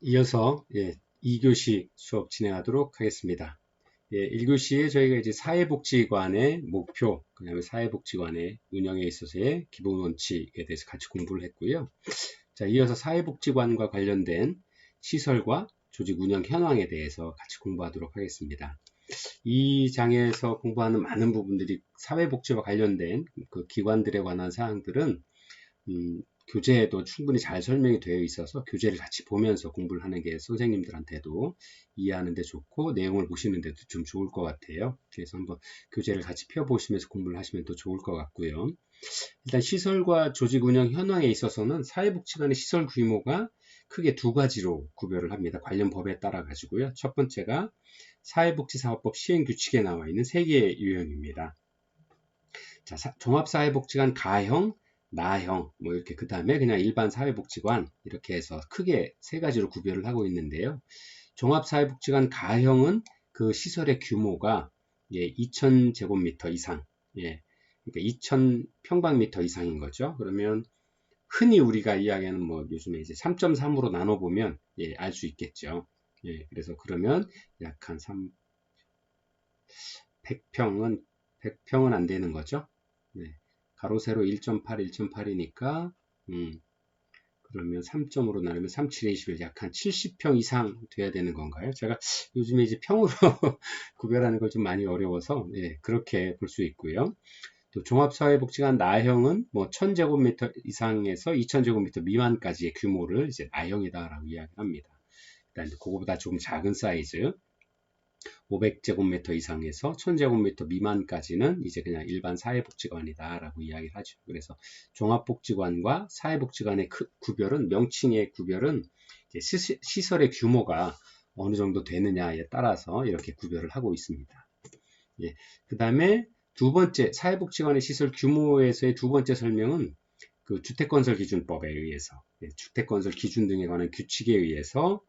이어서 2교시 수업 진행하도록 하겠습니다. 1교시에 저희가 이제 사회복지관의 목표, 그 다음에 사회복지관의 운영에 있어서의 기본 원칙에 대해서 같이 공부를 했고요. 자, 이어서 사회복지관과 관련된 시설과 조직 운영 현황에 대해서 같이 공부하도록 하겠습니다. 이 장에서 공부하는 많은 부분들이 사회복지와 관련된 그 기관들에 관한 사항들은 교재에도 충분히 잘 설명이 되어 있어서 교재를 같이 보면서 공부를 하는 게 선생님들한테도 이해하는 데 좋고 내용을 보시는 데도 좀 좋을 것 같아요. 그래서 한번 교재를 같이 펴보시면서 공부를 하시면 더 좋을 것 같고요. 일단 시설과 조직 운영 현황에 있어서는 사회복지관의 시설 규모가 크게 두 가지로 구별을 합니다. 관련 법에 따라 가지고요. 첫 번째가 사회복지사업법 시행규칙에 나와 있는 세 개의 유형입니다. 자, 종합사회복지관 가형, 나형, 뭐 이렇게 그 다음에 그냥 일반 사회복지관 이렇게 해서 크게 세 가지로 구별을 하고 있는데요. 종합사회복지관 가형은 그 시설의 규모가 2,000제곱미터 이상, 그러니까 2,000평방미터 이상인 거죠. 그러면 흔히 우리가 이야기하는 뭐 요즘에 이제 3.3으로 나눠보면 알 수 있겠죠. 그래서 그러면 약 한 100평은 안 되는 거죠. 가로 세로 1.8, 1.8이니까 그러면 3점으로 나누면 3, 7에 21, 약 한 70평 이상 돼야 되는 건가요? 제가 요즘에 이제 평으로 구별하는 걸 좀 많이 어려워서 그렇게 볼 수 있고요. 또 종합사회복지관 나형은 뭐 1000제곱미터 이상에서 2000제곱미터 미만까지의 규모를 이제 나형이다라고 이야기합니다. 그다음에 그거보다 조금 작은 사이즈 500제곱미터 이상에서 1000제곱미터 미만까지는 이제 그냥 일반 사회복지관이다라고 이야기를 하죠. 그래서 종합복지관과 사회복지관의 구별은, 명칭의 구별은 이제 시설의 규모가 어느 정도 되느냐에 따라서 이렇게 구별을 하고 있습니다. 그 다음에 두 번째, 사회복지관의 시설 규모에서의 두 번째 설명은 그 주택건설기준법에 의해서, 주택건설 기준 등에 관한 규칙에 의해서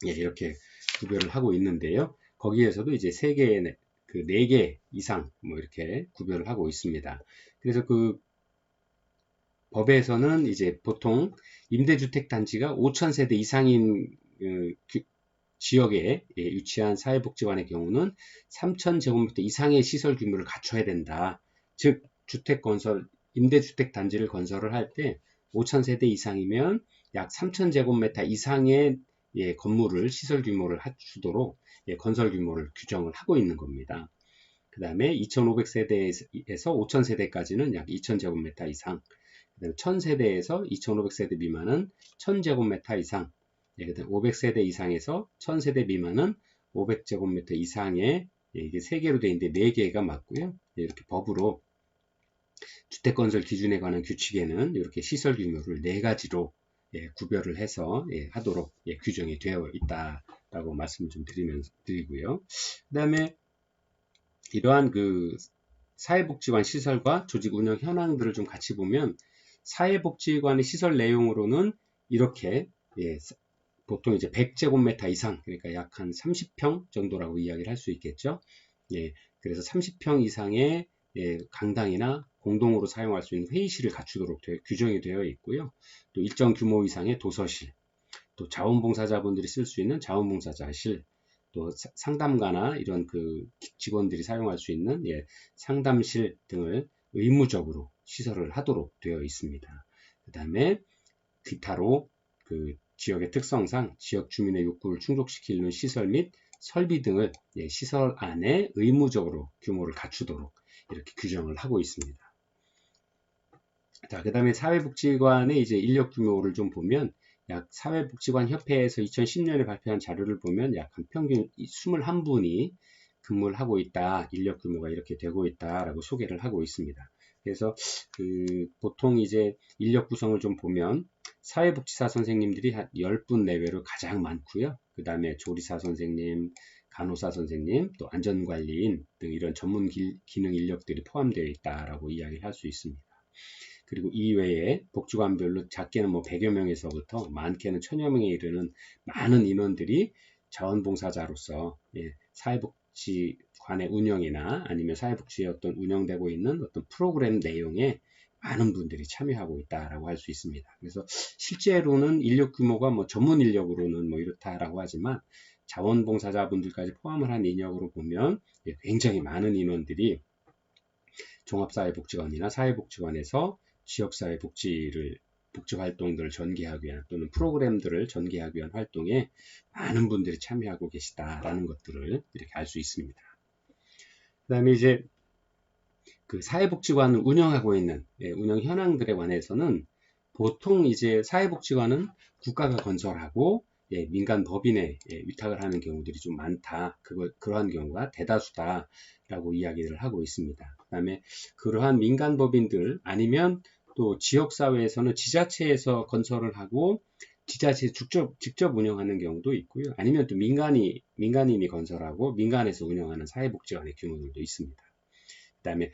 이렇게 구별을 하고 있는데요. 거기에서도 이제 네 개 이상 뭐 이렇게 구별을 하고 있습니다. 그래서 그 법에서는 이제 보통 임대주택 단지가 5,000세대 이상인 지역에 위치한 사회복지관의 경우는 3,000제곱미터 이상의 시설 규모를 갖춰야 된다. 즉 임대주택 단지를 건설을 할 때 5,000세대 이상이면 약 3,000제곱미터 이상의 건물을 시설 규모를 갖추도록 건설 규모를 규정을 하고 있는 겁니다. 그 다음에 2,500세대에서 5,000세대까지는 약 2,000제곱미터 이상, 그 다음에 1,000세대에서 2,500세대 미만은 1,000제곱미터 이상, 그 다음에 500세대 이상에서 1,000세대 미만은 500제곱미터 이상의 이게 3개로 되어 있는데 4개가 맞고요. 이렇게 법으로 주택건설 기준에 관한 규칙에는 이렇게 시설 규모를 4가지로 구별을 해서 하도록 규정이 되어 있다라고 말씀을 좀 드리고요. 그 다음에 이러한 그 사회복지관 시설과 조직 운영 현황들을 좀 같이 보면 사회복지관의 시설 내용으로는 이렇게 보통 이제 100제곱미터 이상, 그러니까 약 한 30평 정도라고 이야기를 할 수 있겠죠. 그래서 30평 이상의 강당이나 공동으로 사용할 수 있는 회의실을 갖추도록 규정이 되어 있고요. 또 일정 규모 이상의 도서실, 또 자원봉사자분들이 쓸 수 있는 자원봉사자실, 또 상담가나 이런 그 직원들이 사용할 수 있는 상담실 등을 의무적으로 시설을 하도록 되어 있습니다. 그 다음에 기타로 그 지역의 특성상 지역 주민의 욕구를 충족시키는 시설 및 설비 등을 시설 안에 의무적으로 규모를 갖추도록 이렇게 규정을 하고 있습니다. 자, 그 다음에 사회복지관의 이제 인력 규모를 좀 보면 약 사회복지관 협회에서 2010년에 발표한 자료를 보면 약 한 평균 21분이 근무를 하고 있다. 인력 규모가 이렇게 되고 있다라고 소개를 하고 있습니다. 그래서 보통 이제 인력 구성을 좀 보면 사회복지사 선생님들이 한 10분 내외로 가장 많고요. 그 다음에 조리사 선생님, 간호사 선생님, 또 안전관리인 등 이런 전문 기능 인력들이 포함되어 있다라고 이야기를 할 수 있습니다. 그리고 이외에 복지관별로 작게는 뭐 100여 명에서부터 많게는 1000여 명에 이르는 많은 인원들이 자원봉사자로서 사회복지관의 운영이나 아니면 사회복지에 어떤 운영되고 있는 어떤 프로그램 내용에 많은 분들이 참여하고 있다라고 할 수 있습니다. 그래서 실제로는 인력 규모가 뭐 전문 인력으로는 뭐 이렇다라고 하지만 자원봉사자분들까지 포함을 한 인력으로 보면 굉장히 많은 인원들이 종합사회복지관이나 사회복지관에서 지역사회 복지 활동들을 전개하기 위한 또는 프로그램들을 전개하기 위한 활동에 많은 분들이 참여하고 계시다라는 것들을 이렇게 알 수 있습니다. 그 다음에 이제 그 사회복지관을 운영하고 있는 운영 현황들에 관해서는 보통 이제 사회복지관은 국가가 건설하고 민간 법인에 위탁을 하는 경우들이 좀 많다. 그러한 경우가 대다수다라고 이야기를 하고 있습니다. 그 다음에 그러한 민간 법인들 아니면 또 지역사회에서는 지자체에서 건설을 하고 지자체 직접 운영하는 경우도 있고요. 아니면 또 민간인이 건설하고 민간에서 운영하는 사회복지관의 규모들도 있습니다. 그 다음에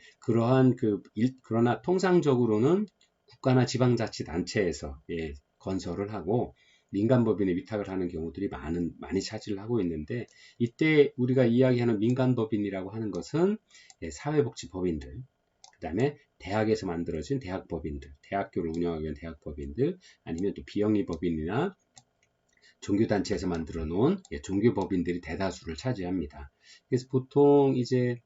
그러나 통상적으로는 국가나 지방자치단체에서 건설을 하고 민간법인에 위탁을 하는 경우들이 많이 차지를 하고 있는데 이때 우리가 이야기하는 민간법인이라고 하는 것은 사회복지법인들, 그 다음에 대학에서 만들어진 대학법인들, 대학교를 운영하기 위한 대학법인들, 아니면 또 비영리법인이나 종교단체에서 만들어 놓은 종교법인들이 대다수를 차지합니다. 그래서 보통 이제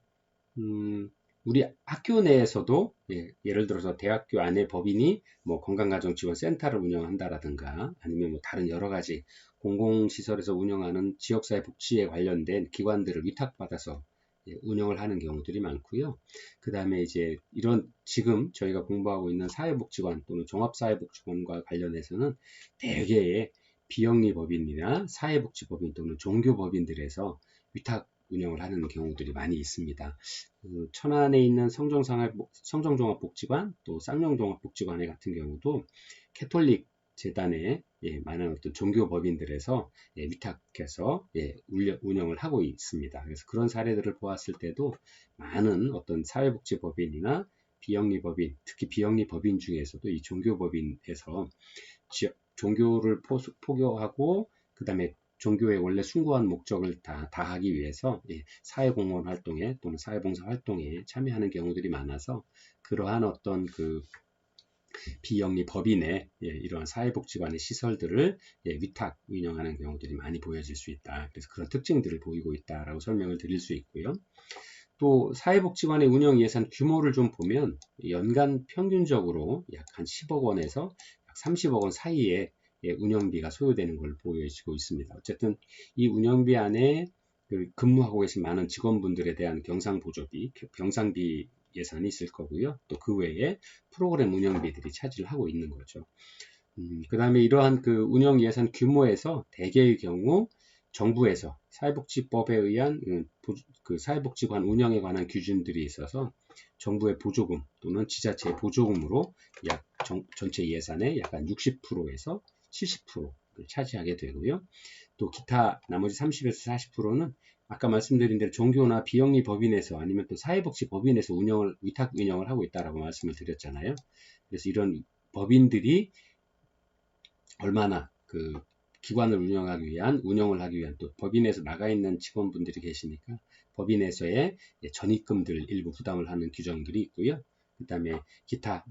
우리 학교 내에서도 예를 들어서 대학교 안에 법인이 뭐 건강가정지원센터를 운영한다라든가 아니면 뭐 다른 여러 가지 공공시설에서 운영하는 지역사회 복지에 관련된 기관들을 위탁받아서 운영을 하는 경우들이 많고요. 그 다음에 이제 이런 지금 저희가 공부하고 있는 사회복지관 또는 종합사회복지관과 관련해서는 대개의 비영리법인이나 사회복지법인 또는 종교법인들에서 위탁 운영을 하는 경우들이 많이 있습니다. 천안에 있는 성정종합복지관 또 쌍용종합복지관 같은 경우도 캐톨릭 재단의 많은 어떤 종교법인들에서 위탁해서 운영을 하고 있습니다. 그래서 그런 사례들을 보았을 때도 많은 어떤 사회복지법인이나 비영리법인, 특히 비영리법인 중에서도 이 종교법인에서 종교를 포교하고 그 다음에 종교의 원래 숭고한 목적을 다하기 위해서 사회공헌 활동에 또는 사회봉사 활동에 참여하는 경우들이 많아서 그러한 어떤 그 비영리 법인의 이러한 사회복지관의 시설들을 위탁 운영하는 경우들이 많이 보여질 수 있다. 그래서 그런 특징들을 보이고 있다라고 설명을 드릴 수 있고요. 또 사회복지관의 운영 예산 규모를 좀 보면 연간 평균적으로 약 한 10억 원에서 약 30억 원 사이에 운영비가 소요되는 걸 보여지고 있습니다. 어쨌든 이 운영비 안에 근무하고 계신 많은 직원분들에 대한 경상비 예산이 있을 거고요. 또 그 외에 프로그램 운영비들이 차지를 하고 있는 거죠. 그 다음에 이러한 그 운영 예산 규모에서 대개의 경우 정부에서 사회복지법에 의한 그 사회복지관 운영에 관한 기준들이 있어서 정부의 보조금 또는 지자체의 보조금으로 약 전체 예산의 약 한 60%에서 70%를 차지하게 되고요. 또 기타 나머지 30에서 40%는 아까 말씀드린 대로 종교나 비영리 법인에서 아니면 또 사회복지 법인에서 위탁 운영을 하고 있다라고 말씀을 드렸잖아요. 그래서 이런 법인들이 얼마나 그 기관을 운영을 하기 위한 또 법인에서 나가 있는 직원분들이 계시니까 법인에서의 전입금들 일부 부담을 하는 규정들이 있고요. 그 다음에 기타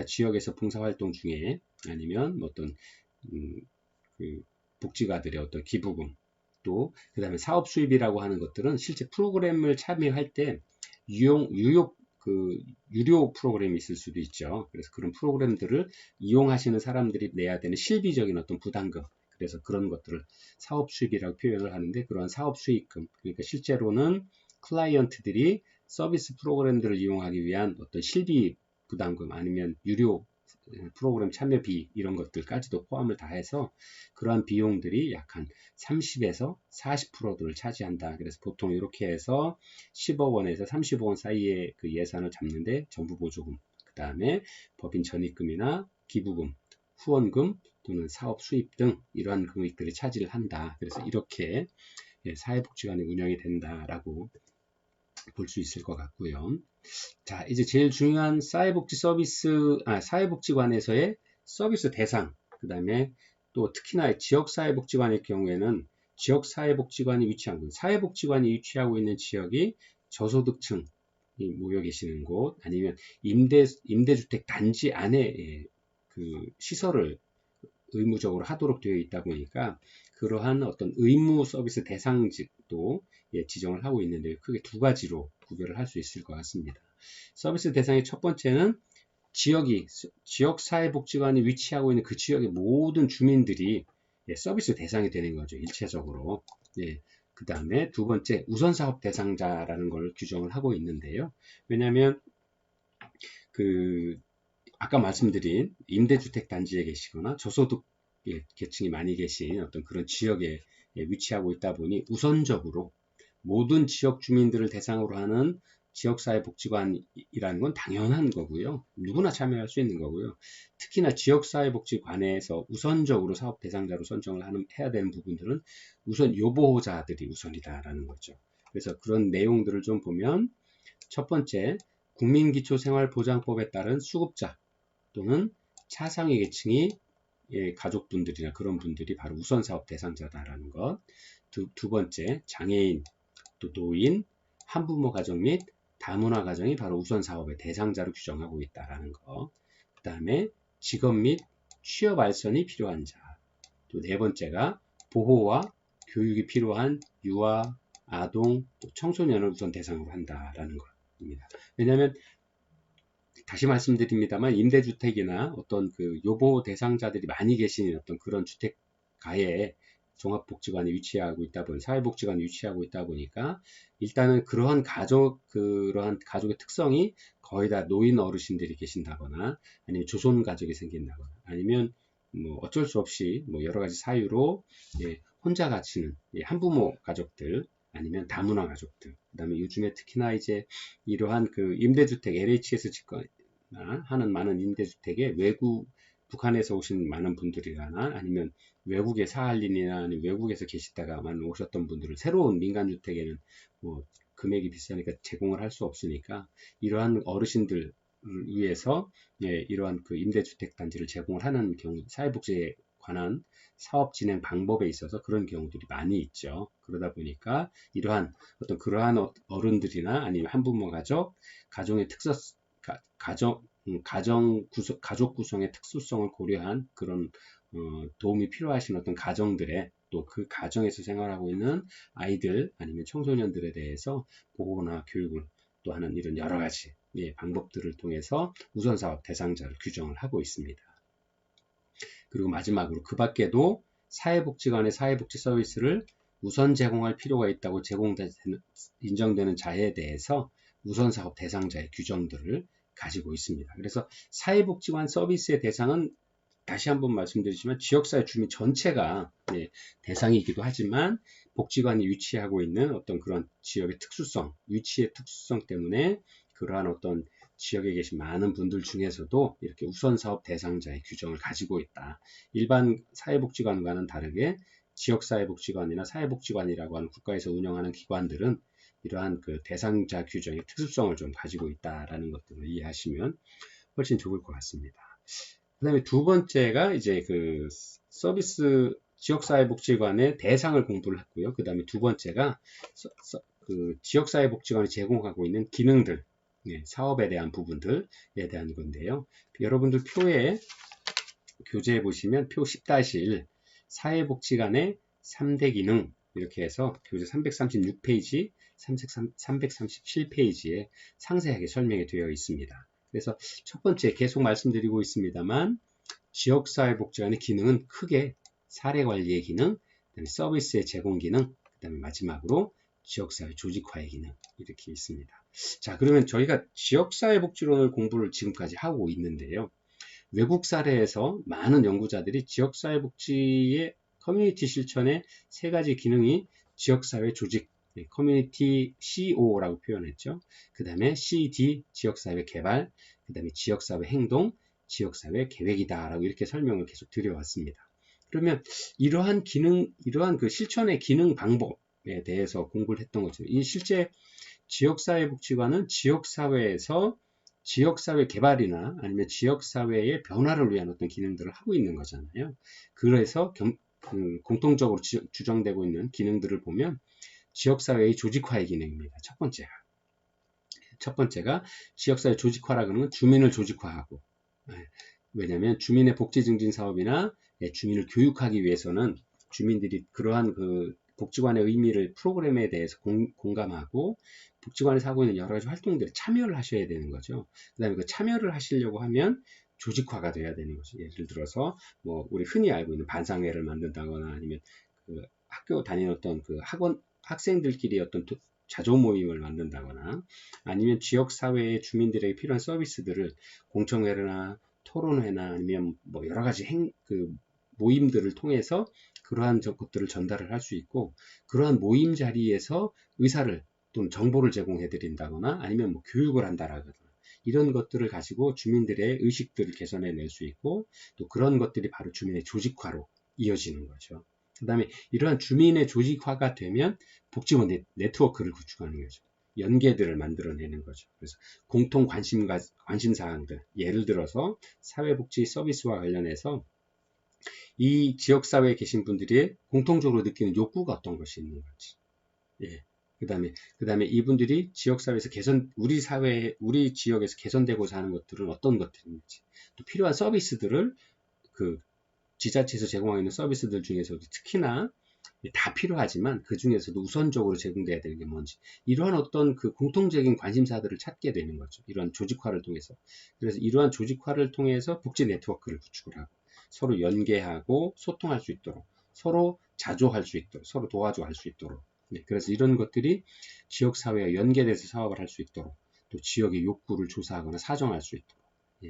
지역에서 봉사활동 중에 아니면 어떤 그 복지가들의 어떤 기부금 또 그 다음에 사업 수입이라고 하는 것들은 실제 프로그램을 참여할 때 유료 프로그램이 있을 수도 있죠. 그래서 그런 프로그램들을 이용하시는 사람들이 내야 되는 실비적인 어떤 부담금, 그래서 그런 것들을 사업 수입이라고 표현을 하는데 그러한 사업 수익금, 그러니까 실제로는 클라이언트들이 서비스 프로그램들을 이용하기 위한 어떤 실비 부담금 아니면 유료 프로그램 참여비 이런 것들까지도 포함을 다 해서 그러한 비용들이 약 한 30에서 40%를 차지한다. 그래서 보통 이렇게 해서 10억 원에서 30억 원 사이의 그 예산을 잡는데 정부 보조금, 그 다음에 법인 전입금이나 기부금, 후원금 또는 사업 수입 등 이러한 금액들이 차지를 한다. 그래서 이렇게 사회복지관이 운영이 된다라고 볼 수 있을 것 같고요. 자, 이제 제일 중요한 사회복지관에서의 서비스 대상, 그 다음에 또 특히나 지역사회복지관의 경우에는 지역사회복지관이 사회복지관이 위치하고 있는 지역이 저소득층 모여 계시는 곳, 아니면 임대주택 단지 안에 그 시설을 의무적으로 하도록 되어 있다 보니까 그러한 어떤 의무 서비스 대상직도 지정을 하고 있는데 크게 두 가지로 구별을 할 수 있을 것 같습니다. 서비스 대상의 첫 번째는 지역사회복지관이 위치하고 있는 그 지역의 모든 주민들이 서비스 대상이 되는 거죠. 일체적으로. 그 다음에 두 번째 우선사업 대상자라는 걸 규정을 하고 있는데요. 왜냐하면 아까 말씀드린 임대주택 단지에 계시거나 저소득 계층이 많이 계신 어떤 그런 지역에 위치하고 있다 보니 우선적으로 모든 지역 주민들을 대상으로 하는 지역사회복지관이라는 건 당연한 거고요. 누구나 참여할 수 있는 거고요. 특히나 지역사회복지관에서 우선적으로 사업 대상자로 선정을 해야 되는 부분들은 우선 요보호자들이 우선이다라는 거죠. 그래서 그런 내용들을 좀 보면 첫 번째, 국민기초생활보장법에 따른 수급자 또는 차상위 계층이 가족분들이나 그런 분들이 바로 우선사업 대상자다라는 것. 두 번째, 장애인, 또 노인, 한부모 가정 및 다문화 가정이 바로 우선사업의 대상자로 규정하고 있다는 것. 그 다음에 직업 및 취업 알선이 필요한 자. 또 네 번째가 보호와 교육이 필요한 유아, 아동, 또 청소년을 우선 대상으로 한다라는 겁니다. 왜냐하면 다시 말씀드립니다만 임대주택이나 어떤 그 요보 대상자들이 많이 계신 어떤 그런 주택가에 종합복지관이 위치하고 있다 보니 사회복지관이 위치하고 있다 보니까 일단은 그러한 가족의 특성이 거의 다 노인 어르신들이 계신다거나 아니면 조손 가족이 생긴다거나 아니면 뭐 어쩔 수 없이 뭐 여러 가지 사유로 혼자 가시는 한부모 가족들 아니면 다문화 가족들 그다음에 요즘에 특히나 이제 이러한 그 임대주택 LHS 집거나 하는 많은 임대주택에 북한에서 오신 많은 분들이나 아니면 외국의 사할린이나 아니면 외국에서 계시다가만 오셨던 분들을 새로운 민간주택에는 뭐 금액이 비싸니까 제공을 할 수 없으니까 이러한 어르신들을 위해서 이러한 그 임대주택 단지를 제공을 하는 경우 사회복지에 관한 사업 진행 방법에 있어서 그런 경우들이 많이 있죠. 그러다 보니까 이러한 어떤 그러한 어른들이나 아니면 한부모 가정의 가족 구성의 특수성을 고려한 그런 도움이 필요하신 어떤 가정들의 또 그 가정에서 생활하고 있는 아이들 아니면 청소년들에 대해서 보호나 교육을 또 하는 이런 여러 가지 방법들을 통해서 우선사업 대상자를 규정을 하고 있습니다. 그리고 마지막으로 그 밖에도 사회복지관의 사회복지 서비스를 우선 제공할 필요가 있다고 인정되는 자에 대해서 우선사업 대상자의 규정들을 가지고 있습니다. 그래서 사회복지관 서비스의 대상은 다시 한번 말씀드리지만 지역사회 주민 전체가 대상이기도 하지만 복지관이 위치하고 있는 어떤 그런 지역의 특수성, 위치의 특수성 때문에 그러한 어떤 지역에 계신 많은 분들 중에서도 이렇게 우선사업 대상자의 규정을 가지고 있다. 일반 사회복지관과는 다르게 지역사회복지관이나 사회복지관이라고 하는 국가에서 운영하는 기관들은 이러한 그 대상자 규정의 특수성을 좀 가지고 있다라는 것들을 이해하시면 훨씬 좋을 것 같습니다. 그 다음에 두 번째가 이제 그 서비스 지역사회복지관의 대상을 공부를 했고요. 그 다음에 두 번째가 그 지역사회복지관이 제공하고 있는 기능들, 사업에 대한 부분들에 대한 건데요. 여러분들 교재에 보시면 표 10-1 사회복지관의 3대 기능 이렇게 해서 교재 336페이지, 337페이지에 상세하게 설명이 되어 있습니다. 그래서 첫 번째 계속 말씀드리고 있습니다만 지역사회복지관의 기능은 크게 사례관리의 기능, 그다음에 서비스의 제공 기능, 그 다음에 마지막으로 지역사회 조직화의 기능 이렇게 있습니다. 자, 그러면 저희가 지역사회복지론을 공부를 지금까지 하고 있는데요. 외국 사례에서 많은 연구자들이 지역사회복지의 커뮤니티 실천의 세 가지 기능이 지역사회 조직, 커뮤니티 CO라고 표현했죠. 그 다음에 CD, 지역사회 개발, 그 다음에 지역사회 행동, 지역사회 계획이다 라고 이렇게 설명을 계속 드려왔습니다. 그러면 이러한 그 실천의 기능 방법에 대해서 공부를 했던 거죠. 이 실제 지역사회복지관은 지역사회에서 지역사회 개발이나 아니면 지역사회의 변화를 위한 어떤 기능들을 하고 있는 거잖아요. 그래서 공통적으로 주정되고 있는 기능들을 보면 지역사회의 조직화의 기능입니다. 첫 번째가. 첫 번째가 지역사회 조직화라 그러는 건 주민을 조직화하고, 왜냐하면 주민의 복지 증진 사업이나 주민을 교육하기 위해서는 주민들이 그러한 그 복지관의 의미를 프로그램에 대해서 공감하고 복지관에서 하고 있는 여러 가지 활동들에 참여를 하셔야 되는 거죠. 그 다음에 그 참여를 하시려고 하면 조직화가 돼야 되는 거죠. 예를 들어서 뭐 우리 흔히 알고 있는 반상회를 만든다거나 아니면 그 학교 다니는 어떤 그 학생들끼리 어떤 자조 모임을 만든다거나 아니면 지역사회의 주민들에게 필요한 서비스들을 공청회나 토론회나 아니면 뭐 여러 가지 모임들을 통해서 그러한 것들을 전달을 할 수 있고 그러한 모임 자리에서 의사를 또는 정보를 제공해 드린다거나 아니면 뭐 교육을 한다라거나 이런 것들을 가지고 주민들의 의식들을 개선해 낼 수 있고 또 그런 것들이 바로 주민의 조직화로 이어지는 거죠. 그 다음에 이러한 주민의 조직화가 되면 복지원 네트워크를 구축하는 거죠. 연계들을 만들어내는 거죠. 그래서 공통 관심사항들, 예를 들어서 사회복지 서비스와 관련해서 이 지역사회에 계신 분들이 공통적으로 느끼는 욕구가 어떤 것이 있는 건지. 예. 그 다음에 이분들이 지역사회에서 우리 지역에서 개선되고자 하는 것들은 어떤 것들인지, 또 필요한 서비스들을 그 지자체에서 제공하고 있는 서비스들 중에서도 특히나 다 필요하지만 그 중에서도 우선적으로 제공돼야 되는 게 뭔지 이러한 어떤 그 공통적인 관심사들을 찾게 되는 거죠. 이러한 조직화를 통해서. 그래서 이러한 조직화를 통해서 복지 네트워크를 구축을 하고 서로 연계하고 소통할 수 있도록 서로 자조할 수 있도록 서로 도와줘 할 수 있도록 그래서 이런 것들이 지역사회와 연계돼서 사업을 할 수 있도록 또 지역의 욕구를 조사하거나 사정할 수 있도록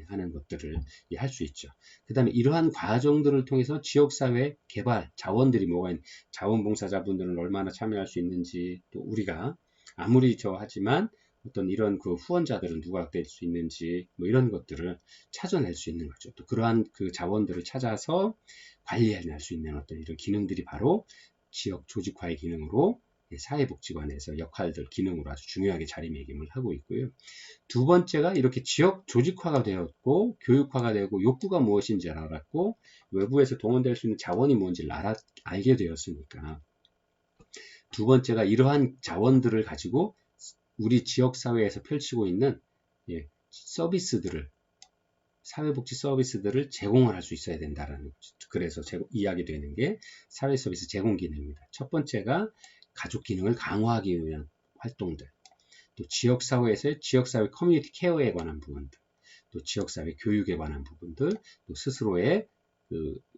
하는 것들을 할 수 있죠. 그 다음에 이러한 과정들을 통해서 지역사회 개발 자원들이 뭐가 있는 자원봉사자분들은 얼마나 참여할 수 있는지 또 우리가 아무리 하지만 어떤 이런 그 후원자들은 누가 될 수 있는지 뭐 이런 것들을 찾아낼 수 있는 거죠. 또 그러한 그 자원들을 찾아서 관리해낼 수 있는 어떤 이런 기능들이 바로 지역 조직화의 기능으로 사회복지관에서 역할들 기능으로 아주 중요하게 자리매김을 하고 있고요. 두 번째가 이렇게 지역 조직화가 되었고 교육화가 되고 욕구가 무엇인지 알았고 외부에서 동원될 수 있는 자원이 뭔지를 알게 되었으니까 두 번째가 이러한 자원들을 가지고 우리 지역사회에서 펼치고 있는 서비스들을 사회복지 서비스들을 제공을 할 수 있어야 된다라는 거죠. 그래서 이야기되는 게 사회 서비스 제공 기능입니다. 첫 번째가 가족 기능을 강화하기 위한 활동들, 또 지역사회에서의 지역사회 커뮤니티 케어에 관한 부분들, 또 지역사회 교육에 관한 부분들, 또 스스로의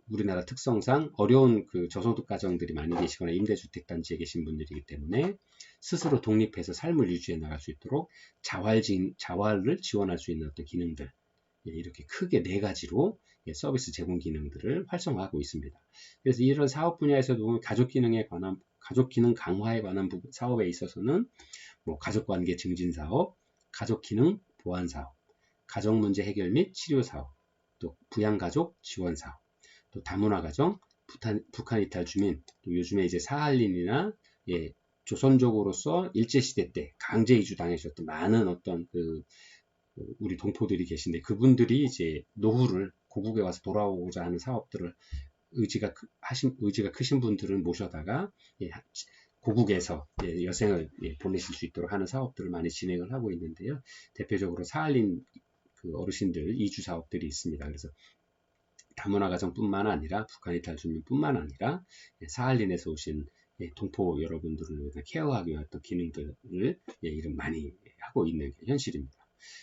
우리나라 특성상 어려운 저소득 가정들이 많이 계시거나 임대주택 단지에 계신 분들이기 때문에 스스로 독립해서 삶을 유지해 나갈 수 있도록 자활을 지원할 수 있는 어떤 기능들 이렇게 크게 네 가지로 서비스 제공 기능들을 활성화하고 있습니다. 그래서 이런 사업 분야에서도 가족 기능 강화에 관한 사업에 있어서는 뭐 가족관계 증진 사업, 가족 기능 보완 사업, 가정 문제 해결 및 치료 사업, 또 부양가족 지원 사업, 또 다문화 가정, 북한 이탈 주민, 또 요즘에 이제 사할린이나 조선족으로서 일제시대 때 강제 이주 당하셨던 많은 어떤 우리 동포들이 계신데 그분들이 이제 노후를 고국에 와서 돌아오고자 하는 사업들을 의지가 크신 분들을 모셔다가 고국에서 여생을 보내실 수 있도록 하는 사업들을 많이 진행을 하고 있는데요. 대표적으로 사할린 어르신들 이주 사업들이 있습니다. 그래서 다문화 가정뿐만 아니라 북한 이탈 주민뿐만 아니라 사할린에서 오신 동포 여러분들을 위해서 케어하기 위한 어떤 기능들을 이런 많이 하고 있는 현실입니다.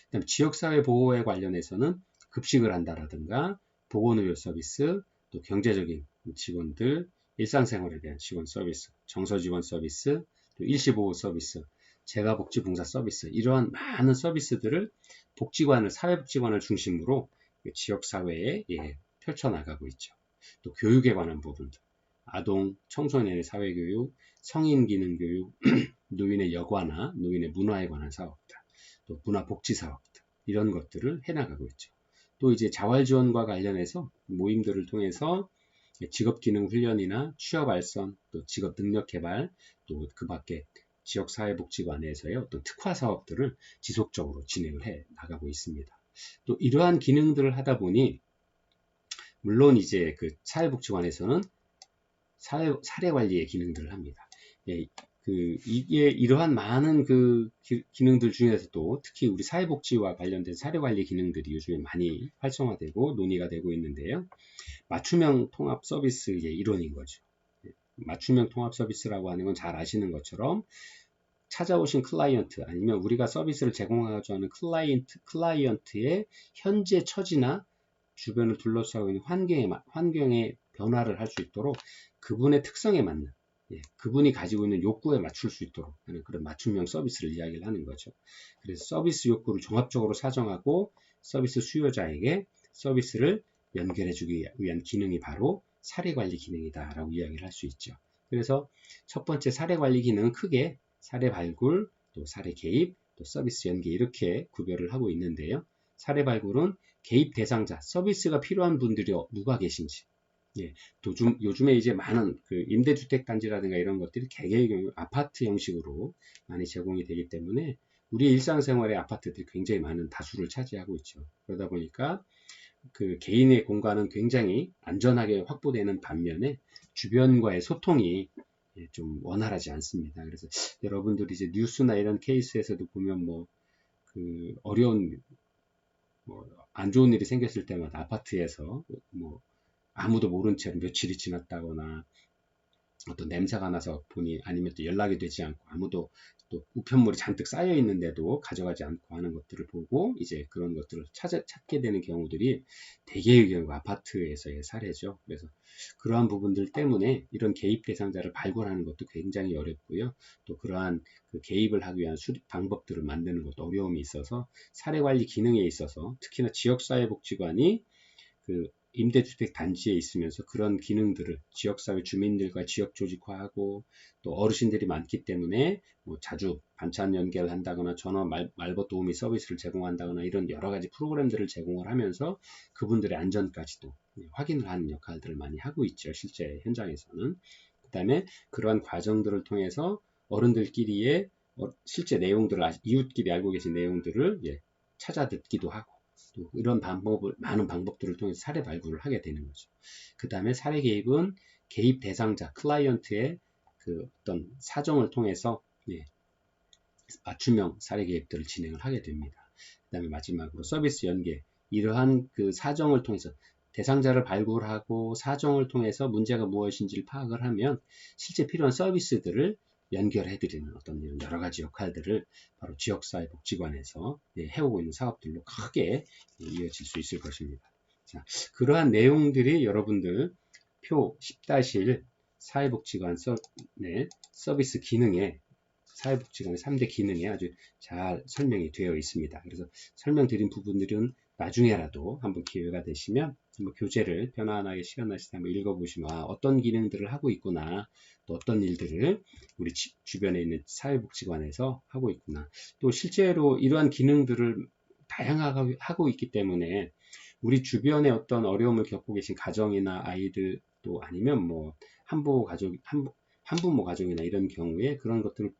그다음 지역사회 보호에 관련해서는 급식을 한다라든가 보건의료 서비스, 또 경제적인 직원들, 일상생활에 대한 지원 서비스, 정서지원 서비스, 또 일시보호 서비스, 재가복지봉사 서비스 이러한 많은 서비스들을 사회복지관을 중심으로 지역사회에 펼쳐나가고 있죠. 또 교육에 관한 부분들, 아동, 청소년의 사회교육, 성인기능교육, 노인의 여가나 노인의 문화에 관한 사업들, 또 문화복지사업들 이런 것들을 해나가고 있죠. 또 이제 자활지원과 관련해서 모임들을 통해서 직업기능 훈련이나 취업 알선, 또 직업 능력 개발, 또 그 밖에 지역사회복지관에서의 어떤 특화 사업들을 지속적으로 진행을 해 나가고 있습니다. 또 이러한 기능들을 하다 보니 물론 이제 사회복지관에서는 사례관리의 기능들을 합니다. 이게 이러한 많은 기능들 중에서도 특히 우리 사회복지와 관련된 사례관리 기능들이 요즘에 많이 활성화되고 논의가 되고 있는데요. 맞춤형 통합 서비스의 이론인 거죠. 맞춤형 통합 서비스라고 하는 건 잘 아시는 것처럼 찾아오신 클라이언트 아니면 우리가 서비스를 제공하고자 하는 클라이언트의 현재 처지나 주변을 둘러싸고 있는 환경의 변화를 할 수 있도록 그분의 특성에 맞는 그분이 가지고 있는 욕구에 맞출 수 있도록 하는 그런 맞춤형 서비스를 이야기를 하는 거죠. 그래서 서비스 욕구를 종합적으로 사정하고 서비스 수요자에게 서비스를 연결해주기 위한 기능이 바로 사례관리 기능이다라고 이야기를 할 수 있죠. 그래서 첫 번째 사례관리 기능은 크게 사례 발굴, 또 사례 개입, 또 서비스 연계 이렇게 구별을 하고 있는데요. 사례 발굴은 개입 대상자, 서비스가 필요한 분들이 누가 계신지, 요즘에 이제 많은 임대주택 단지라든가 이런 것들이 개개의 아파트 형식으로 많이 제공이 되기 때문에 우리 일상생활의 아파트들이 굉장히 많은 다수를 차지하고 있죠. 그러다 보니까 개인의 공간은 굉장히 안전하게 확보되는 반면에 주변과의 소통이 좀 원활하지 않습니다. 그래서 여러분들이 이제 뉴스나 이런 케이스에서도 보면 어려운 안 좋은 일이 생겼을 때마다 아파트에서 아무도 모른 채 며칠이 지났다거나 어떤 냄새가 나서 보니 아니면 또 연락이 되지 않고 아무도 또 우편물이 잔뜩 쌓여 있는데도 가져가지 않고 하는 것들을 보고 이제 그런 것들을 찾게 되는 경우들이 대개의 경우 아파트에서의 사례죠. 그래서 그러한 부분들 때문에 이런 개입 대상자를 발굴하는 것도 굉장히 어렵고요. 또 그러한 개입을 하기 위한 방법들을 만드는 것도 어려움이 있어서 사례관리 기능에 있어서 특히나 지역사회복지관이 임대주택 단지에 있으면서 그런 기능들을 지역사회 주민들과 지역 조직화하고 또 어르신들이 많기 때문에 자주 반찬 연결을 한다거나 전화 말벗 도우미 서비스를 제공한다거나 이런 여러 가지 프로그램들을 제공을 하면서 그분들의 안전까지도 확인을 하는 역할들을 많이 하고 있죠. 실제 현장에서는. 그 다음에 그러한 과정들을 통해서 어른들끼리의 실제 내용들을 이웃끼리 알고 계신 내용들을 찾아 듣기도 하고 또 이런 많은 방법들을 통해서 사례 발굴을 하게 되는 거죠. 그 다음에 사례 개입은 개입 대상자, 클라이언트의 어떤 사정을 통해서 맞춤형 사례 개입들을 진행을 하게 됩니다. 그 다음에 마지막으로 서비스 연계, 이러한 사정을 통해서 대상자를 발굴하고 사정을 통해서 문제가 무엇인지를 파악을 하면 실제 필요한 서비스들을 연결해드리는 어떤 이런 여러 가지 역할들을 바로 지역사회복지관에서 해오고 있는 사업들로 크게 이어질 수 있을 것입니다. 자, 그러한 내용들이 여러분들 표 10-1 사회복지관 서비스 기능에 사회복지관의 3대 기능에 아주 잘 설명이 되어 있습니다. 그래서 설명드린 부분들은 나중에라도 한번 기회가 되시면 한번 교재를 편안하게 시간 나실 때 한번 읽어보시면 어떤 기능들을 하고 있구나, 또 어떤 일들을 우리 주변에 있는 사회복지관에서 하고 있구나, 또 실제로 이러한 기능들을 다양하게 하고 있기 때문에 우리 주변에 어떤 어려움을 겪고 계신 가정이나 아이들 또 아니면 한부모 가족이나 이런 경우에 그런 것들을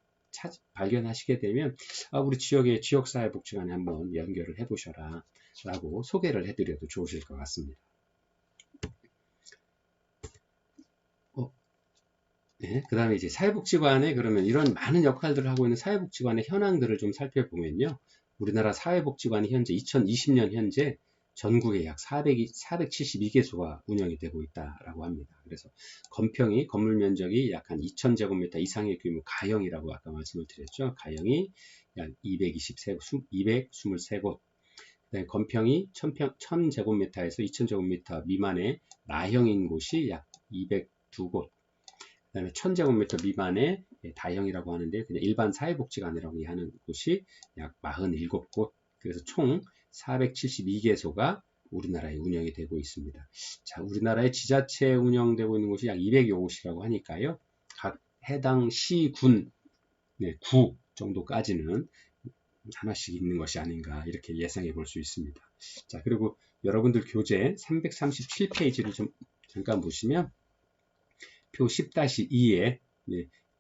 발견하시게 되면 우리 지역의 지역사회복지관에 한번 연결을 해보셔라 라고 소개를 해드려도 좋으실 것 같습니다. 그 다음에 이제 사회복지관에 그러면 이런 많은 역할들을 하고 있는 사회복지관의 현황들을 좀 살펴보면요. 우리나라 사회복지관이 현재 2020년 현재 전국에 약 472개소가 운영이 되고 있다라고 합니다. 그래서 건평이 건물 면적이 약 한 2000제곱미터 이상의 규모 가형이라고 아까 말씀을 드렸죠. 가형이 약 223곳. 그다음에 건평이 1000제곱미터에서 2000제곱미터 미만의 나형인 곳이 약 202곳. 그다음에 1000제곱미터 미만의 다형이라고 하는데 그냥 일반 사회복지관이라고 하는 곳이 약 47곳. 그래서 총 472개소가 우리나라에 운영이 되고 있습니다. 자, 우리나라의 지자체 운영되고 있는 곳이 약 200여 곳이라고 하니까요. 각 해당 시, 군, 구 정도까지는 하나씩 있는 것이 아닌가 이렇게 예상해 볼 수 있습니다. 자, 그리고 여러분들 교재 337페이지를 좀 잠깐 보시면 표 10-2에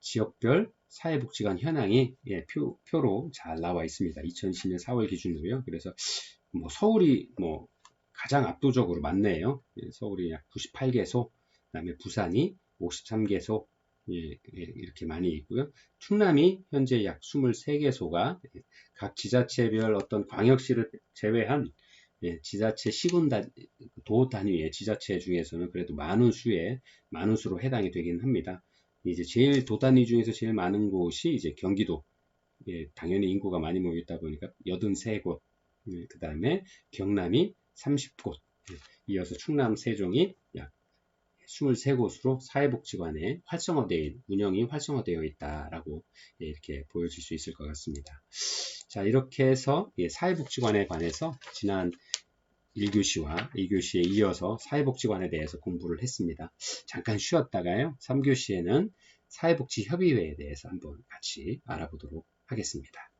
지역별 사회복지관 현황이 표로 잘 나와 있습니다. 2020년 4월 기준으로요. 그래서 서울이 가장 압도적으로 많네요. 서울이 약 98개소, 그다음에 부산이 53개소, 이렇게 많이 있고요. 충남이 현재 약 23개소가 각 지자체별 어떤 광역시를 제외한 지자체 도 단위의 지자체 중에서는 그래도 많은 수로 해당이 되긴 합니다. 이제 제일 도 단위 중에서 제일 많은 곳이 이제 경기도. 당연히 인구가 많이 모여 있다 보니까 83곳. 그 다음에 경남이 30곳. 이어서 충남, 세종이 약 23곳으로 사회복지관의 운영이 활성화되어 있다라고 이렇게 보여질 수 있을 것 같습니다. 자, 이렇게 해서 사회복지관에 관해서 지난 1교시와 2교시에 이어서 사회복지관에 대해서 공부를 했습니다. 잠깐 쉬었다가요. 3교시에는 사회복지협의회에 대해서 한번 같이 알아보도록 하겠습니다.